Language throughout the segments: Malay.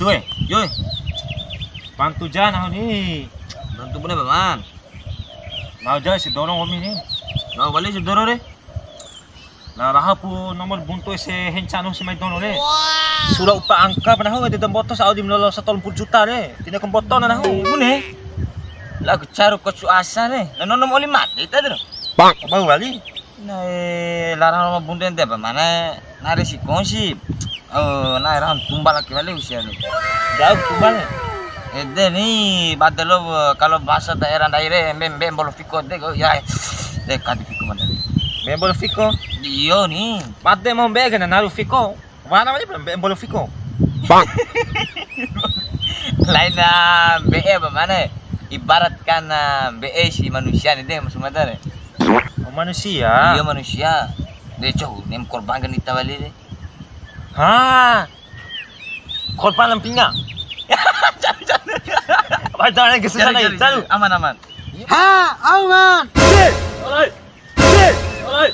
bantu yoi. Bantu jangan aku nih. Bantu bener paman. Mau jalan si dorong kami nih. Mau balik si dorong deh. Nah, rahapu nomor buntu si hencanu si Maidono deh. Sudah upah angka pernah aku di temboto saat di melolo 1,40 juta deh. Tidak kemboto nah aku. Mune. Lagu caru kocu asa deh. Nono mau limat itu deh. Bang, mau balik. Nah, larang nomor buntu ente apa mana? Nari si konsip. Oh, nah larang tumbal lagi balik usia lu. Jauh tumbal. Ede nih, badal lo kalau bahasa daerah-daerah mbem bolo fiko deh, ya deh kadi fiko mana? Bembol Fiko. Iyo nih. Pade mau bega na naru Fiko. Mana aja bembol Fiko. Bang. Lain BE bagaimana? Ibaratkan BE si manusia nih deh maksudnya deh. Oh, manusia. Iya manusia. Deh cow, nem korban ganita balik deh. Ha. Korban lempinga. Apa jalan ke sana ya? Jalu. Aman. Ha, aman. Alright. Alright.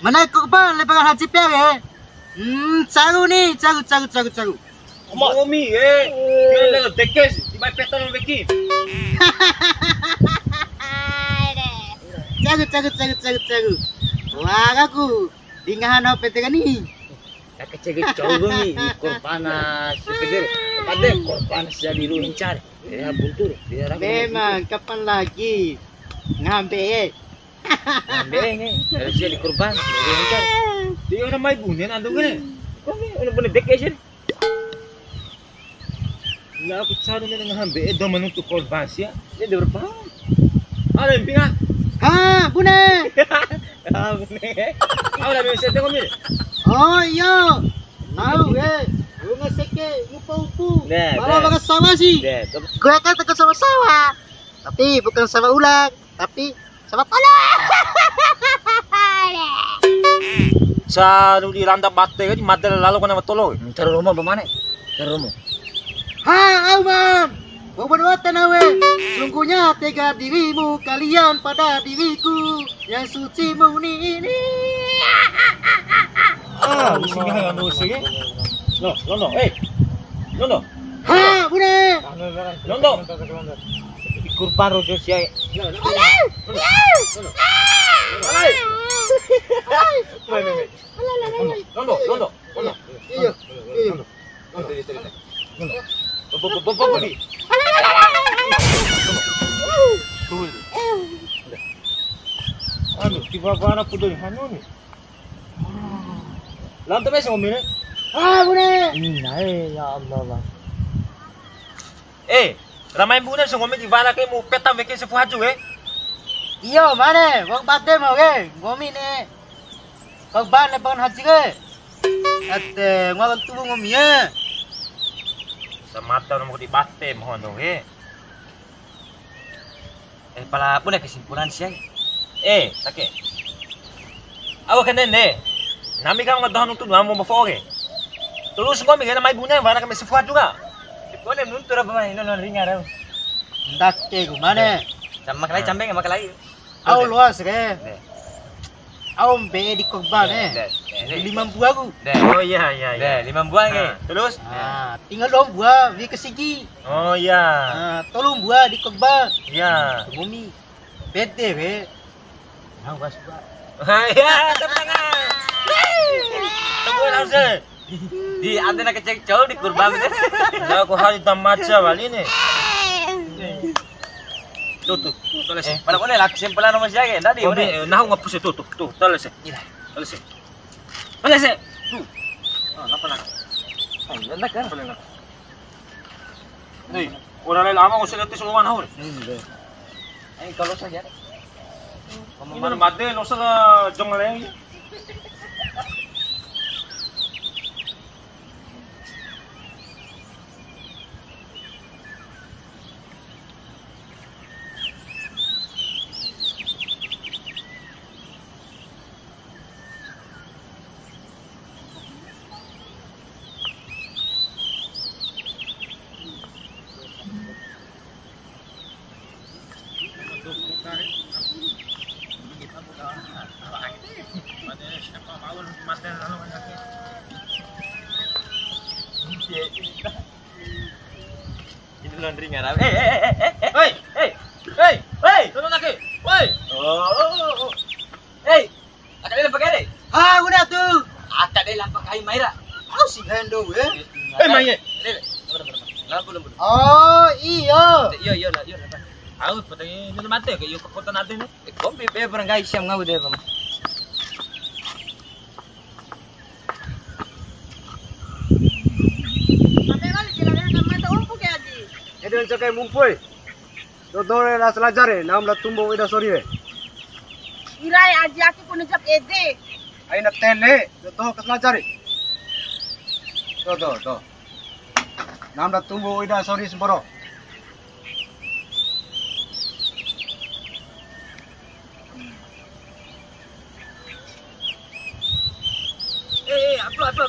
Mana korban lebaran haji pere? Caru nih, caru. Omi Dia lagi dekes, di mai petan lo beki. Caru. Wah, aku dingahan apa tekan nih? Nak cek coba nih korban si pedir. Ada korban jadi lu incar. Dia buntu dia. Memang kapan lagi ngambil? Ngambil nih. Harus jadi korban. Dia incar. Dia orang mai bunen ando gini. Kami udah bener dekes ini. Lah aku cari dengan hambe do menuntut korban sia. Dia udah berapa? Ada lempinga. Ha, bune. Ah, bune. Aku dah bisa tengok ni. Oh iya. Mau bunga seke, upu. Nah, Malah makan sama sih. Gue kan tekan sama sawah. Tapi bukan sama ulang, tapi sama tanah. Sa di landak bate kan madal lalu kan matolo. Taruh rumah bagaimana? Taruh rumah. Ha, aman. Mau berbuat nawe. Sungguhnya tega dirimu kalian pada diriku yang suci murni ini. Ah, sini hai ando sini. No. No. Ha, bune. No. Kurban rojo sia. No. Iya. Bobo. Anu, tiba-tiba anak pudul hanu ni. Lantai mesem omine. Ha, bune. Ya Allah bang. Ramai bulan so ngomi di bana kay mo petam beke sa fuhaju Iya, mana? Wong bate mau ke? Ngomi ne. Kau ban lebaran haji ke? Ate, ngawag tubo ngomi ya. Sa mata mo di bate mo ano Pala pun kesimpulan siya. Take. Awa ka nende. Nami ka nga dahan utud mo mafoge. Tulus ngomi na may bulan bana kami sa fuhaju nga. Boleh nuntur apa mana? Nono ringan raw. Ndak ke mana? Sama kelai cambeng sama kelai. Au luas ke? Au be di korban Deh. 5 buah aku. Oh iya. Deh, 5 buah ke. Terus? Tinggal 2 buah di kesigi. Oh iya. Tolong buah di korban. Iya. Ngomi. Bete be. Awas buah. Ya, temangan. Tunggu harusnya. Di ada nak cek jauh di kurban itu. Lah aku hari tamaca bali ni. Tuh, selesai. Mana boleh lah kesimpulan nomor siapa ke? Tadi boleh. Nah, ngapus tuh, selesai. Selesai. Tuh. Napa nak? Enak kan? Nih, orang lain lama kau sudah tisuluan hau. Kalau saja. Ini mana mati, lo salah jong lagi. laundry ngarap. Hei, tolong lagi. Woi. Oh. Hei, akak dia pakai deh. Ah, udah tuh. Akak dia lah pakai Maira. Kau si Hendo ya. Maye. Lampu. Oh, iya. Iya lah. Aku patay ni mate kay yung kapunta natin eh. Kompi pe barangay siyam nga udah pam. Edon cakai mumpoy. Dodore la selajare, nam la tumbo ida sori. Irai aji aku kena jap ede. Ai na tele, do ke selajare. Do. Nam la tumbo ida sori semboro. Apa.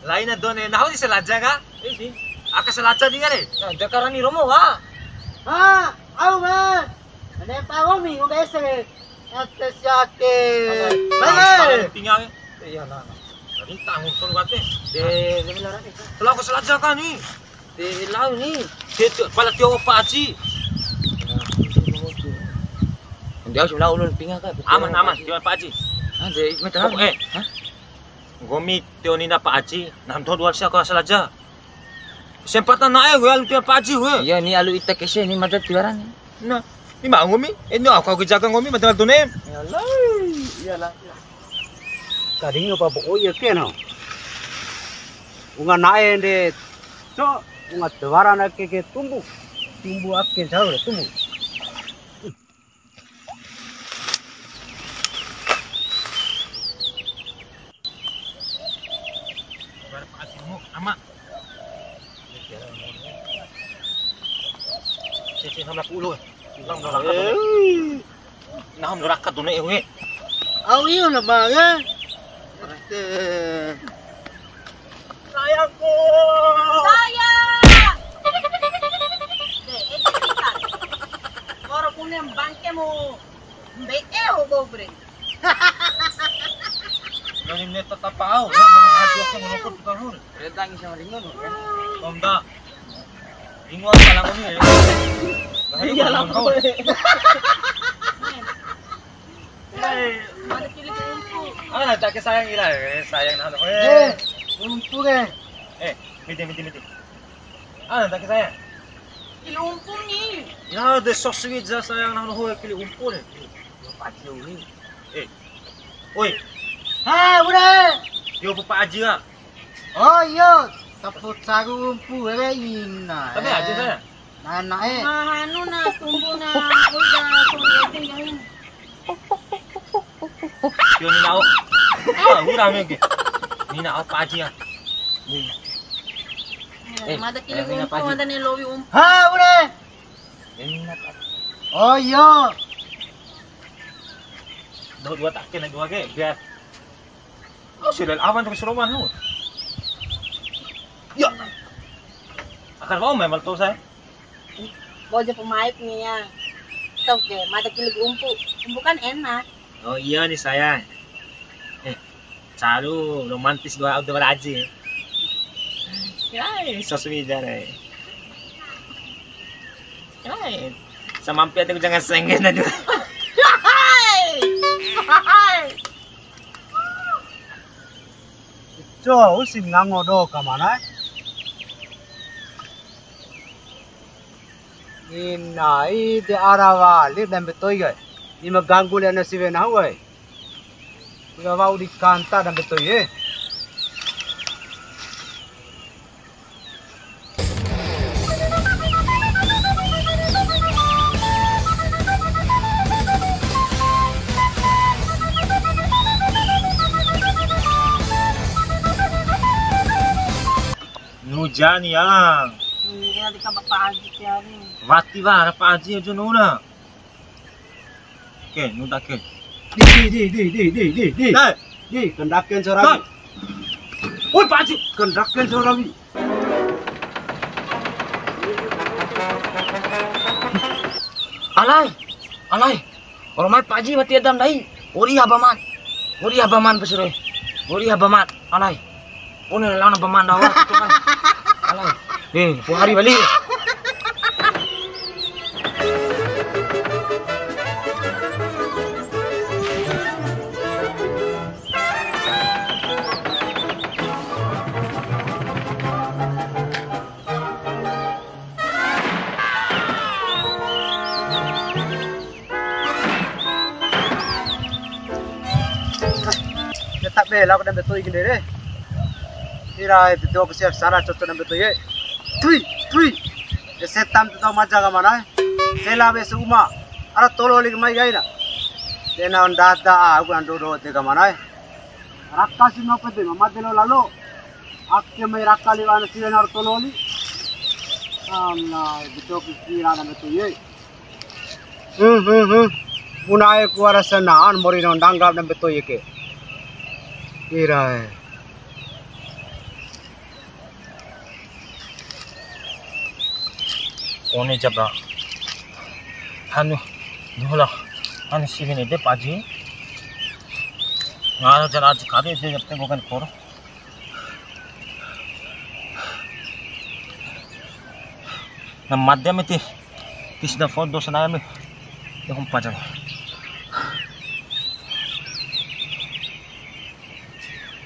Lain na doon eh. Nahaw di sa ladya ka? Si. Aka sa ladya di ka eh. Dakaran ni Romo ha. Ah, au man. Ane pa mi, un bese. Ate siake. Bye. Tinggal. Iya lah. Ini tanggung suruh kate. De lemelaran ni. Kalau ka sa ladya ka ni. De lau ni. Dito, pala tiyo pa aji. Dia sudah ulun pinga ka. Aman. Tiyo pa aji. Ha, de metal. Ha? Gomi tiyo ni na pa aji. Namto duwal siya ka sa ladya. Sempatan na eh, wala tiyo pa aji we. Iya ni alu ita kese ni madat tiwaran. Na, ni ma ngomi. Eno ako gijaga ngomi madagal tunem. Iyalah. Kadingo pa bo oye keno. Unga nae de so unga tewara na ke tumbu. Tumbu akke jauh tumbu. Ama. Sisi hamla pulo. Naham dorakat tunai we. Au iyo na ba ya? Sayangku. Sayang! Ede kita. Moro punya bangke mo. Mbeke ho bobre. Dari neta tapau, hadi ako menukod tukang hul. Redang sama ringon. Tomda. Ingwang palang ko ni. Iyalah. Mana pilih kumpu. Ah, tak sayang ila. Sayang na ako. Umpu ke. Miti. Ah, tak sayang. Ilumpu ni. Ya, de so sweet za sayang na ako kili umpol. Pati ni. Oi, Ha, udah. yo pa aji nga. Oh iya, tapos sagu umpu ina. Tabi aji saya. Nana Mahano na tumbo na. Uda kung ede yang. Yo ni nao. Ah, urame ke. Ni nao pa aji nga. Mada pilih kumpu mada ni lowi umpu. Ha, udah. Oh iya. Dua tak kena dua ke biar. Oh, sudah aman ke Suroman lu. Ya. Akan mau memang tuh saya. Bojo pemaip nih ya. Tahu ke, mada pilih umpu. Umpu kan enak. Oh iya nih saya. Selalu romantis gua outdoor aja. Ya, sosmi jare. Ya, sampai aku jangan sengen aduh. Jo, usim ngangodo ka mana? Inai de arawa li dan betoy gay. Ni maganggu le na siwe na way. Kuya wa di kanta dan betoy eh. Nujan yang. Hindi ka mapagit yan. Vati ba pa aji aja nuna. Ke, nuda ke. Di. Dai. Di, kendaken sorabi. Oi, paji. Kendaken sorabi. Alay. Orang mai paji mati adam dai. Ori habaman pesure. Ori habaman. Alay. Una lana baman dawa. Alay. Nih, hari balik. Tak bela aku dan betul ini deh. Ira itu aku siap sana cocok dan betul ye. Tui. Setam tu tahu macam mana? Sela besu uma. Ara tolo lagi mai gay na. Dena on dada aku ando do te mana? Rakka sino pede mama delo lalu. Akke mai rakka liwana sila na tolo li. Allah betul kira dan betul ye. Punai kuara senaan mori non danggap dan betul ye ke. Ira. Kone jabra. Hanu, dhola. Hanu sibine de paji. Ngaro jana aaj khade de jab tak bokan kor. Na madhyam te kisna phone dos na me. Dekho pajang.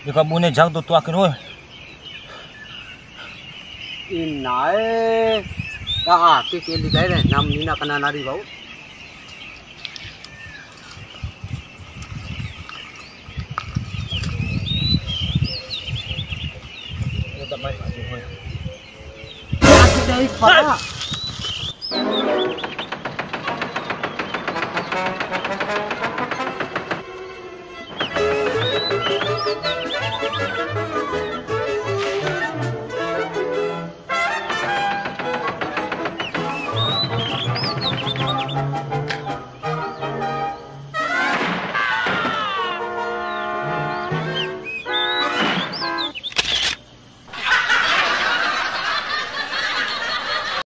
Jika bune jang do tu akin hoy. Inae. Ke ligai ne nam nina kana nari bau. Udah mai aja hoy. Dari pada.